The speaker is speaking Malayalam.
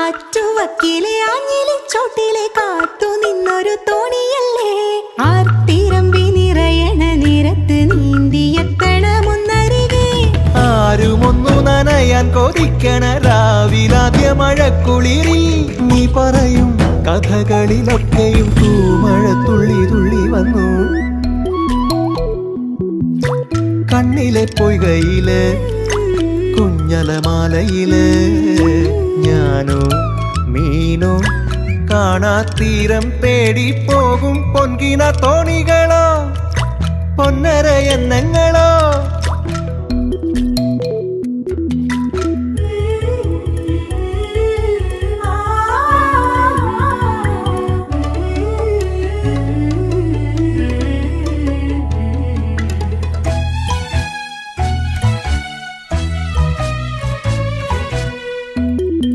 ആറ്റുവക്കിലെ ആഞ്ഞിലി ചോട്ടിലെ കാത്തു നിന്നൊരു തോണിയല്ലേ ആർത്തിരമ്പി നിറയണ നിരത്ത് നീന്തിയെത്തണമെന്നരികെ ആരുമൊന്നു നനയാൻ കൊതിക്കണ രാവിലാദ്യ മഴക്കുളിരിൽ നീ പറയും കഥകളിലൊക്കെയും തൂമഴ തുള്ളി തുള്ളി വന്നു കണ്ണിലെ പൊയ്കയില് കുഞ്ഞലമാലയില് ഞാനോ മീനോ കാണാത്തീരം തേടി പോകും പൊൻകിന തോണികളോ പൊന്നര എന്നങ്ങളോ